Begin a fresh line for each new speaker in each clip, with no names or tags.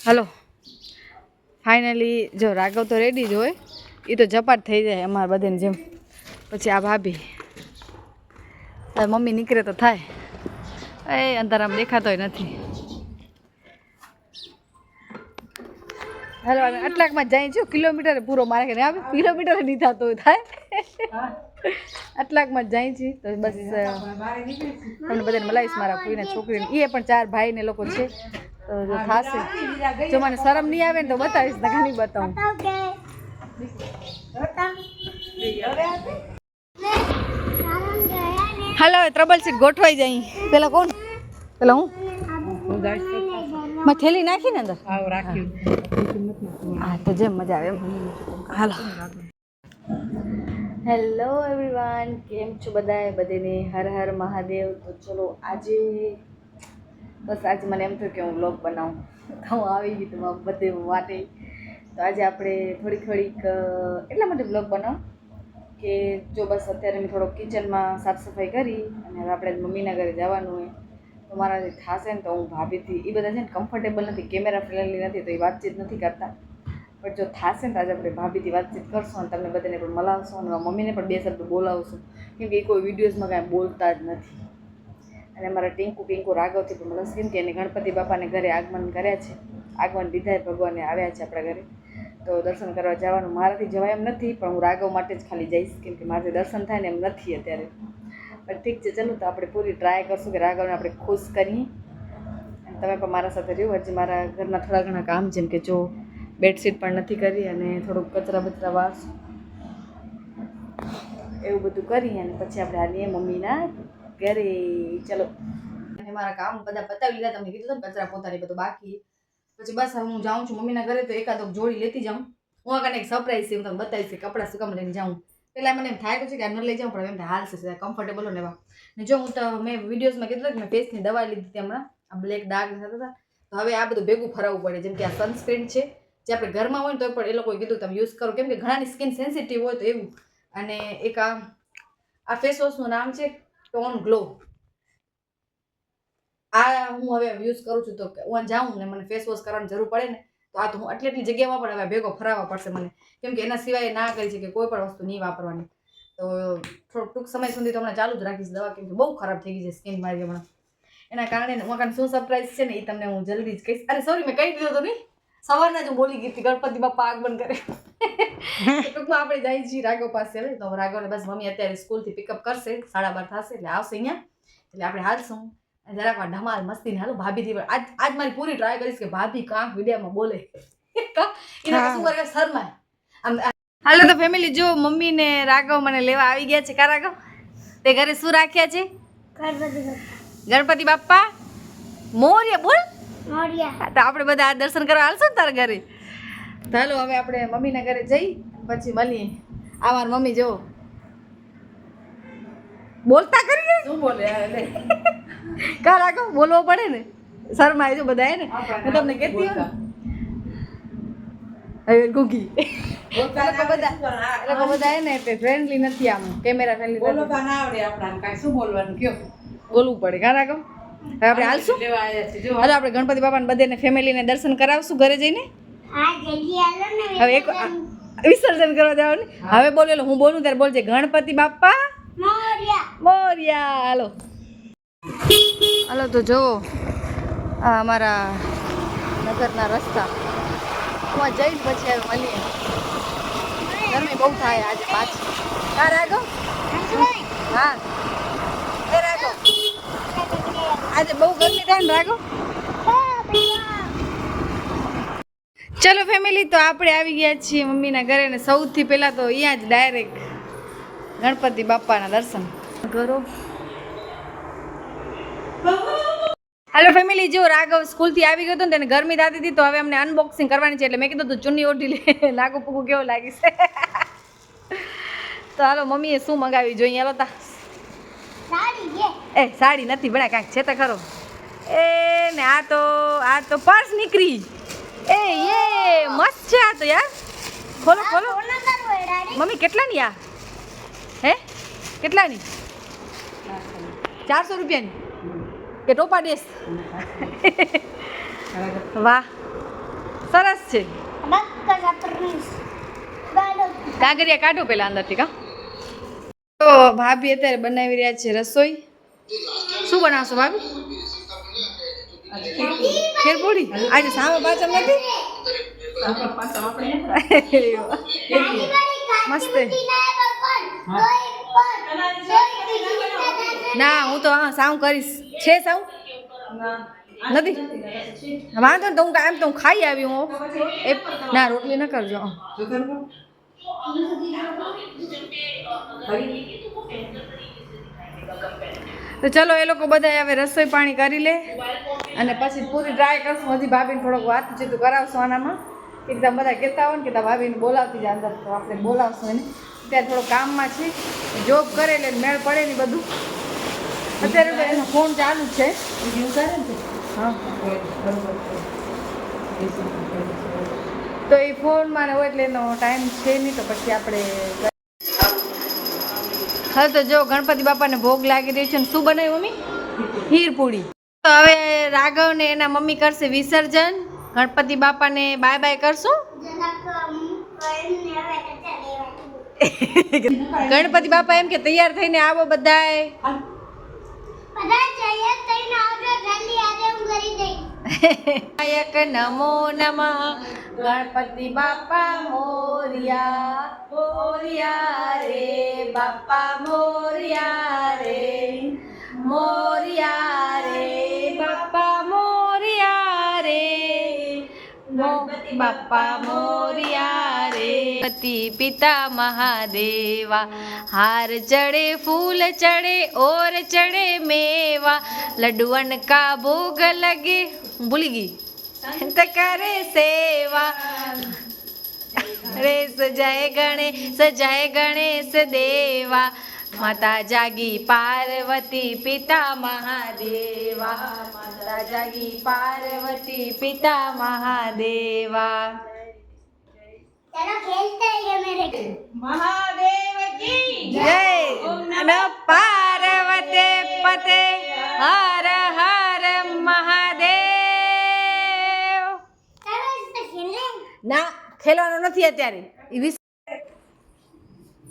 Hello finally જો રાઘવ તો ready જ હોય, એ તો ઝપાટ થઈ જાય અમારા બધાને જેમ. પછી આ ભાભી મમ્મી નીકળે તો થાય, એ અંધારામાં દેખાતોય નથી. હાલો આટલાકમાં જાય છું, કિલોમીટર પૂરો મારે કે આવે કિલોમીટર નહીં થતો થાય. આટલાકમાં જાય છે તો બસ તમને બધાને મલાવીશ. મારા કોઈને છોકરીને એ પણ 4 ભાઈ ને લોકો છે, તો જો થશે. જો મને શરમ નહીં આવે ને તો બતાવીશ, ને નહીં બતાવું. હાલો ટ્રબલ સીટ ગોઠવાઈ જાય. પેલા કોણ? પેલા હું થેલી નાખીને અંદર હા તો જેમ મજા આવે એમ. હાલો હેલો એવરીવન, કેમ છો બધાએ? બધાને હર હર મહાદેવ. તો ચલો આજે આજે મને એમ થયું કે હું વ્લોગ બનાવું, તો હું આવી ગઈ તમારા બધે માટે. તો આજે આપણે થોડીક એટલા માટે વ્લોગ બનાવું કે જો બસ અત્યારે મેં થોડોક કિચનમાં સાફ સફાઈ કરી અને હવે આપણે મમ્મીના ઘરે જવાનું હોય, તો મારાથી થશે ને તો હું ભાભીથી એ બધા છે ને કમ્ફર્ટેબલ નથી, કેમેરા ફ્રેન્ડલી નથી, તો એ વાતચીત નથી કરતા. પણ જો થશે ને તો આજે આપણે ભાભીથી વાતચીત કરશું અને તમને બધાને પણ મલાવશું અને મમ્મીને પણ 2 શબ્દ બોલાવશું, કેમ કે એ કોઈ વિડીયોઝમાં કાંઈ બોલતા જ નથી. અને અમારા પિંકુ રાઘવથી પણ મળશે, કેમ કે એને ગણપતિ બાપાને ઘરે આગમન કર્યા છે, આગમન દીધા ભગવાને આવ્યા છે આપણા ઘરે. તો દર્શન કરવા જવાનું મારાથી જવાય એમ નથી, પણ હું રાઘવ માટે જ ખાલી જઈશ, કેમ કે મારાથી દર્શન થાય ને એમ નથી અત્યારે. પણ ઠીક છે, ચલો તો આપણે પૂરી ટ્રાય કરશું કે રાઘવને આપણે ખુશ કરીએ. અને તમે પણ મારા સાથે રહ્યો. હજી મારા ઘરના થોડા ઘણા કામ, જેમ કે જો બેડશીટ પણ નથી કરી અને થોડુંક કચરા વાસ એવું બધું કરી અને પછી આપણે આવીએ મમ્મીના ઘરે. ચલો અને મારા કામ બધા પતાવી લીધા, તમને કીધું ને કચરા પોતાની બધું બાકી. પછી બસ હવે હું જાઉં છું મમ્મીના ઘરે, તો એકાદો જોડી લેતી જાઉં. હું આગળ એક સરપ્રાઈઝ છે, હું તમને બતાવીશ કે કપડાં શું કામ લઈને જાઉં. પહેલાં મને એમ થાય છે કે આ ન લઈ જાઉં, પણ એમ હાલશે કમ્ફર્ટેબલ હોય ને એવા. ને જો હું તો મેં વિડીયોઝમાં કીધું કે મેં ફેસની દવા લીધી હતી હમણાં, આ બ્લેક ડાઘ થતા હતા, તો હવે આ બધું ભેગું ફરાવવું પડે. જેમ કે આ સનસ્ક્રીન છે, જે આપણે ઘરમાં હોય ને તો પણ એ લોકોએ કીધું તમે યુઝ કરો, કેમ કે ઘણાની સ્કિન સેન્સિટિવ હોય તો એવું. અને એક આ ફેસ વોશનું નામ છે ટોન ગ્લો. આ હું હવે યુઝ કરું છું, તો હું જાઉં ને મને ફેસ વોશ કરવાની જરૂર પડે ને, તો આ તો હું એટલી જગ્યામાં પણ હવે ભેગો ફરાવવા પડશે મને, કેમ કે એના સિવાય ના કરી છે કે કોઈ પણ વસ્તુ નહીં વાપરવાની. તો થોડુંક ટૂંક સમય સુધી તો હમણાં ચાલુ જ રાખીશ દવા, કેમ કે બહુ ખરાબ થઈ ગઈ છે સ્કિન મારી હમણાં. એના કારણે હું શું સરપ્રાઈઝ છે ને એ તમને હું જલ્દી જ કહીશ. અરે સોરી, મેં કહી દીધું હતું નહીં, સવારના જ હું બોલી ગઈ હતી ગણપતિ બાપા આગમન કરે. ટૂંકમાં આપણે જઈએ છીએ રાઘવ પાસે. હવે તો રાઘવને બસ મમ્મી અત્યારે સ્કૂલથી પિકઅપ કરશે, 12:30 થશે એટલે આવશે અહીંયા, એટલે આપણે હાલશું જરાક વાર ધમાલ મસ્તી. હાલો ભાભીથી આજ મારી પૂરી ટ્રાય કરીશ કે ભાભી કાંક વિડીયોમાં બોલે, એને શું કરે શરમાય આમ. હાલો તો ફેમિલી, જો મમ્મી ને રાઘવ મને લેવા આવી ગયા છે. કા રાઘવ, તે ઘરે શું રાખ્યા છે? ગણપતિ બાપ્પા મોર્યા. બોલ મોર્યા. તો આપણે બધા આ દર્શન કરવા હાલશું ને તારા ઘરે. તો હાલો હવે આપણે મમ્મીના ઘરે જઈ પછી મળીએ. આ મારી મમ્મી જો બોલતા કરી શું બોલે કા રાઘવ, બોલવો પડે ને, શરમાય જો બધા ને. હું તમને કહેતી હોઉં હવે ગુગી લોકો બધા ને એટલે ફ્રેન્ડલી નથી, આમ કેમેરા ફ્રેન્ડલી બોલવા ના આવડે આપણને, કાંઈ શું બોલવાનું કયો બોલવું પડે. કા રાઘવ, હવે આપણે હાલશું. હાલો આપણે ગણપતિ બાપાને બધાને ફેમિલીને દર્શન કરાવશું ઘરે જઈને. હવે એક વિસર્જન કરવા જવાનું. હવે બોલેલો હું બોલું ત્યારે બોલજે ગણપતિ બાપ્પા મોર્યા. હાલો હાલો તો જુઓ આ અમારા નગરના રસ્તા. એમાં જઈને પછી હવે મળીએ. ગરમી બહુ થાય આજે પાછી. હા રાઘવ, હા એ રાઘવ આજે બહુ ગરમી થાય ને રાઘવ. ચલો ફેમિલી, તો આપણે આવી ગયા છીએ મમ્મીના ઘરે ને સૌથી પહેલાં તો અહીંયા જ ડાયરેક્ટ ગણપતિ બાપાના દર્શન કરો. હાલો ફેમિલી, જો રાઘવ સ્કૂલથી આવી ગયો હતો ને તેને ગરમી થતી હતી, તો હવે અમને અનબોક્સિંગ કરવાની છે, એટલે મેં કીધું તું ચુન્ની ઓઢી લે, લાગુ પૂગું કેવું લાગી છે. તો હાલો મમ્મીએ શું મંગાવી જોઈએ. હાલો તા એ સાડી નથી બના, કાંઈક છે તો ખરો. એ ને આ તો પર્સ નીકળી. એ મસ્ત છે આ તો યાર. ખોલો ખોલો મમ્મી. કેટલાની આ હે? કેટલાની? 400 રૂપિયાની કે ટોપા ડેસ? વાહ સરસ છે. કાગરિયા કાઢો પેલા અંદરથી કા. તો ભાભી અત્યારે બનાવી રહ્યા છે રસોઈ. શું બનાવશો ભાભી? ખીરપૂરી. આજે સામો પાચમ નથી. મસ્ત. ના હું તો હા સાવ કરીશ. છે સાવ નથી વાંધો ને તો હું એમ તો હું ખાઈ આવી હું ના રોટલી ન કરજો. તો ચલો એ લોકો બધા હવે રસોઈ પાણી કરી લે અને પછી પૂરી ટ્રાય કરશું. હજી ભાભીને થોડોક વાતચીત કરાવશું આનામાં. એકદમ બધા કહેતા હોય ને કે ભાભીને બોલાવતી જાય અંદર, તો આપણે બોલાવશું એને. ત્યાં થોડો કામમાં છે, જોબ કરે એટલે મેળ પડે ને બધું. અત્યારે તો એનો ફોન ચાલુ જ છે. હા તો એ ફોનમાં ને હોય એટલે એનો ટાઈમ છે નહીં. તો પછી આપણે હા તો જો ગણપતિ બાપાને ભોગ લાગી રહ્યો છે ને શું બનાવ્યું મમ્મી? ખીરપૂરી. તો હવે રાઘવ ને એના મમ્મી કરશે વિસર્જન. ગણપતિ બાપાને બાય બાય કરશું. ગણપતિ બાપા એમ કે તૈયાર થઈને આવો બધાય. નાયક નમો નમઃ ગણપતિ બાપા મોરિયા મોરિયા રે બાપા મોરિયા રે મોરિયા રે બાપા મોરિયા રે બાપા મોરિયા રે. ગણપતિ પિતા મહાદેવા हार चढ़े फूल चढ़े और चढ़े मेवा लड्डुअन का भोग लगे भूल गई तो करे सेवा रे सजाए गणेश देवा माता जागी पार्वती पिता महादेवा माता जागी पार्वती पिता महादेवा.
चलो खेलते हैं मेरे
महादेव की जय. न पार्वते पते हर हर महादेव.
चलो इससे खेलने.
ના ખેલવાનું નથી અત્યારે.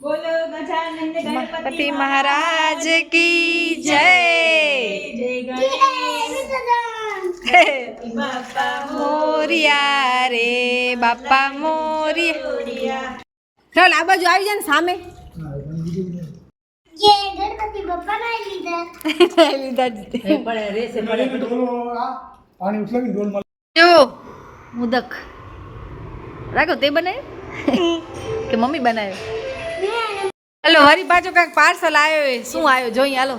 બોલો ગજાનન
ગણપતિ મહારાજ કી જય. બાપા મોરિયા રે બાપા મોરિયા. ચાલ આ બાજુ આવી જાય ને સામે.
ये गणपति बप्पा ना લીધા
પાણી ઉછલાવી ડોલમાં
જો મુદક રાખો તે બનાવ્યું કે મમ્મી બનાવ્યું? હાલો વરી પાછો કાંઈક પાર્સલ આવ્યો એ શું આવ્યો જોઈએ. હાલો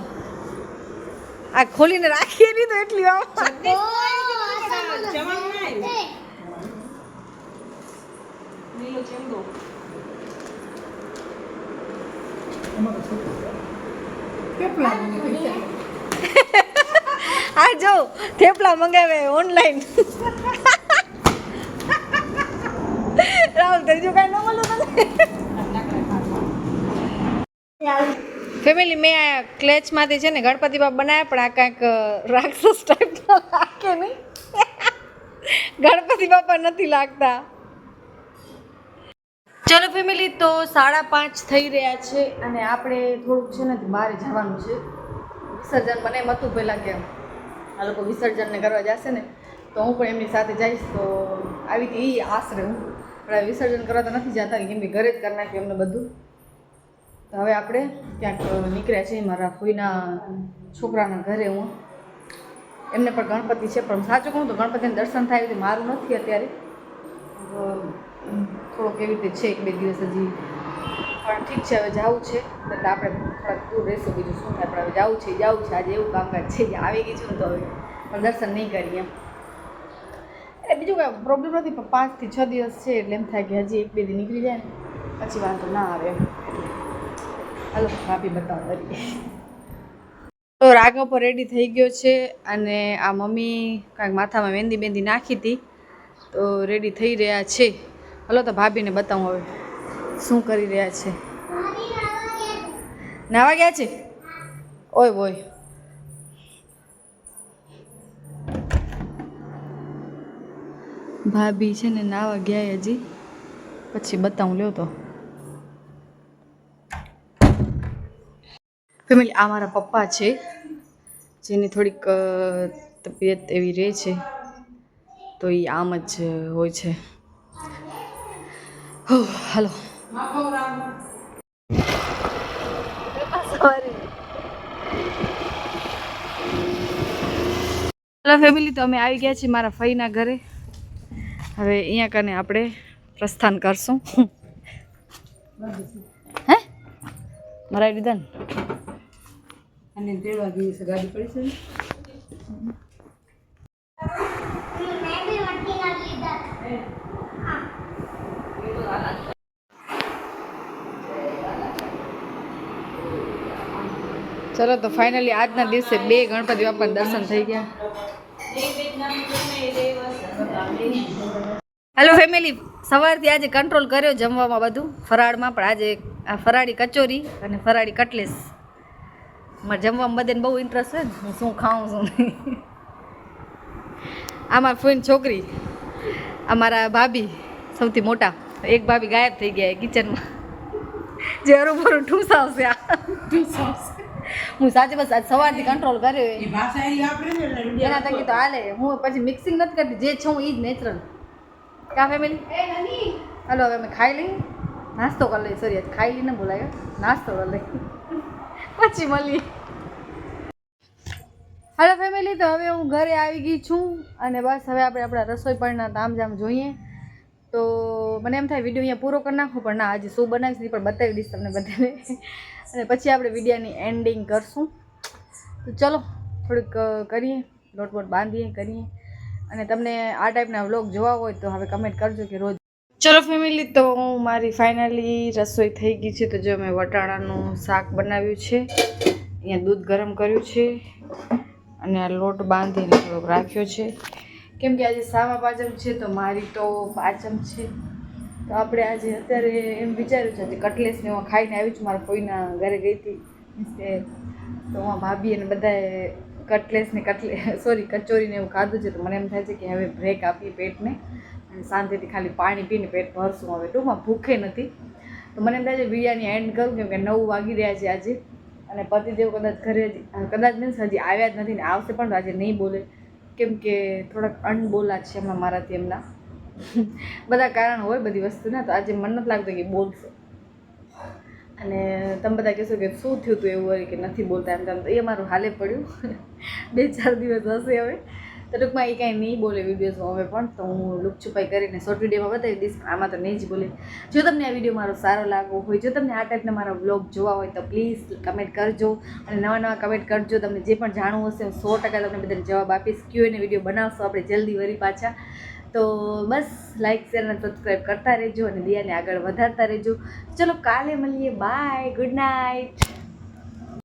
આ ખોલીને રાખીએ નહીં તો એટલી આ જો થેપલા મંગાવે ઓનલાઈન. રાહુલ ત્રીજું કાંઈ ન મળ્યું તમને? ફેમિલી મેં આ ક્લેચમાંથી છે ને ગણપતિ બાપા બનાવ્યા પણ આ કાંઈક રાક્ષસ ટાઈપના લાગે નહીં. ગણપતિ બાપા નથી લાગતા. ચલો ફેમિલી તો 5:30 થઈ રહ્યા છે અને આપણે થોડુંક છે ને બહાર જવાનું છે. વિસર્જન મને એમ હતું પહેલાં કે આ લોકો વિસર્જનને કરવા જશે ને તો હું પણ એમની સાથે જઈશ. તો આવી હતી એ આશરે હું પણ વિસર્જન કરવા તો નથી જતા કેમ કે ઘરે જ કરી નાખ્યું એમને બધું. તો હવે આપણે ક્યાંક નીકળ્યા છીએ મારા ફોઈના છોકરાના ઘરે. હું એમને પણ ગણપતિ છે પણ સાચું કહું તો ગણપતિને દર્શન થાય તો મારું નથી અત્યારે. થોડોક એવી રીતે છે 1-2 દિવસ હજી પણ ઠીક છે. હવે જવું છે એટલે આપણે થોડાક દૂર રહીશું. બીજું શું થાય આપણે હવે જવું છે આજે એવું કામકાજ છે કે આવી ગઈ છું તો હવે પણ દર્શન નહીં કરીએ એમ. એટલે બીજું કાંઈ પ્રોબ્લેમ નથી પણ 5 થી 6 દિવસ છે એટલે એમ થાય કે હજી 1-2 દી નીકળી જાય ને પછી વાંધો ના આવે એમ. હાલો ભાભી બતાવો તરીકે. તો રાઘવ પર રેડી થઈ ગયો છે અને આ મમ્મી કાંઈક માથામાં મહેંદી નાખી હતી તો રેડી થઈ રહ્યા છે. હલો તો ભાભીને બતાવું હવે શું કરી રહ્યા છે. નાવા ગયા છે? ઓય બોય ભાભી છે ને નાવા ગયા હજી, પછી બતાવું લ્યો તો. ફેમિલી, આ મારા પપ્પા છે, જેની થોડીક તબિયત એવી રહે છે, તો એ આમ જ હોય છે. હાલો. હેલો ફેમિલી, તો અમે આવી ગયા છીએ મારા ફઈના ઘરે. હવે અહીંયા કને આપણે પ્રસ્થાન કરશું. હે મરાઈ દીધા ને?
અને તેડવા ગઈ છે, ગાડી પડી છે ને?
મેં બી મટકી ના લીધા.
ચલો તો ફાઇનલી આજના દિવસે 2 ગણપતિ બાપાના દર્શન થઈ ગયા. હેલો ફેમિલી, સવારથી આજે કંટ્રોલ કર્યો જમવામાં બધું ફરાળમાં, પણ આજે આ ફરાળી કચોરી અને ફરાળી કટલેસ. મારે જમવામાં બધાને બહુ ઇન્ટરેસ્ટ છે ને, હું શું ખાઉં શું નહીં. આ મારી ફોઈની છોકરી, આ મારા ભાભી સૌથી મોટા. એક ભાભી ગાયબ થઈ ગયા કિચનમાં, જે હરું ઠૂસાવશે આ ઠૂસાવશે. હું સાચે બસ આજ સવારથી કંટ્રોલ કર્યો એના તકી તો હાલે. હું પછી મિક્સિંગ નથી કરતી, જે છું એ જ નેચરલ. કા ફેમિલી? હાલો હવે અમે ખાઈ લઈએ, નાસ્તો કરી લઈએ. સોરી, ખાઈ લઈને બોલાયો, નાસ્તો કરી લઈએ, પછી મળીએ. હાલો ફેમિલી, તો હવે હું ઘરે આવી ગઈ છું અને બસ હવે આપણે આપણા રસોઈ પરના તામઝામ જોઈએ. તો મને એમ થાય વિડીયો અહીંયા પૂરો કરી નાખું, પણ ના, આજે શું બનાવીશ એ પણ બતાવી દઈશ તમને બધાને. અને પછી આપણે વિડીયોની એન્ડિંગ કરશું. તો ચલો થોડીક કરીએ, લોટ બોટ બાંધીએ કરીએ. અને તમને આ ટાઈપના વ્લોગ જોવા હોય તો હવે કમેન્ટ કરજો કે રોજ. ચલો ફેમિલી, તો મારી ફાઇનલી રસોઈ થઈ ગઈ છે. તો જો મેં વટાણાનું શાક બનાવ્યું છે, અહીંયા દૂધ ગરમ કર્યું છે અને આ લોટ બાંધીને થોડોક રાખ્યો છે, કેમ કે આજે સામા પાચમ છે. તો મારી તો પાચમ છે, તો આપણે આજે અત્યારે એમ વિચાર્યું છે આજે કટલેસને હું ખાઈને આવી છું. મારા કોઈના ઘરે ગઈ હતી મીન્સ કે, તો હું ભાભી અને બધાએ કચોરીને એવું ખાધું છે. તો મને એમ થાય છે કે હવે બ્રેક આપીએ પેટને અને શાંતિથી ખાલી પાણી પીને પેટ ભરશું. હવે ટૂંકમાં ભૂખે નથી. તો મને એમ થાય છે વિડીયાની એન્ડ કરું, કેમ કે 9 વાગી રહ્યા છે આજે. અને પતિદેવ કદાચ ઘરે કદાચ મીન્સ હજી આવ્યા જ નથી ને આવશે પણ તો આજે નહીં બોલે, કેમ કે થોડાક અનબોલા છે હમણાં મારાથી. એમના બધા કારણ હોય બધી વસ્તુના. તો આજે મને નથી લાગતું કે બોલશે. અને તમે બધા કહેશો કે શું થયું હતું એવું હોય કે નથી બોલતા એમ તેમ, તો એ મારું હાલે પડ્યું. 2-4 દિવસ હશે હવે. તો ટૂંકમાં એ કાંઈ નહીં બોલે વિડીયોઝમાં હવે પણ. તો હું લુક છુપાઈ કરીને શોર્ટ વિડીયોમાં બતાવી દઈશ, આમાં તો નહીં જ બોલે. જો તમને આ વિડીયો મારો સારો લાગવો હોય, જો તમને આ ટાઈપના મારા વ્લોગ જોવા હોય તો પ્લીઝ કમેન્ટ કરજો અને નવા કમેન્ટ કરજો. તમને જે પણ જાણવું હશે હું 100% તમને બધાને જવાબ આપીશ. Q&A વિડીયો બનાવશો આપણે જલ્દી વળી પાછા. તો બસ લાઈક શેર અને સબસ્ક્રાઈબ કરતા રહેજો અને દિયાને આગળ વધારતા રહેજો. ચલો કાલે મળીએ, બાય, ગુડ નાઇટ.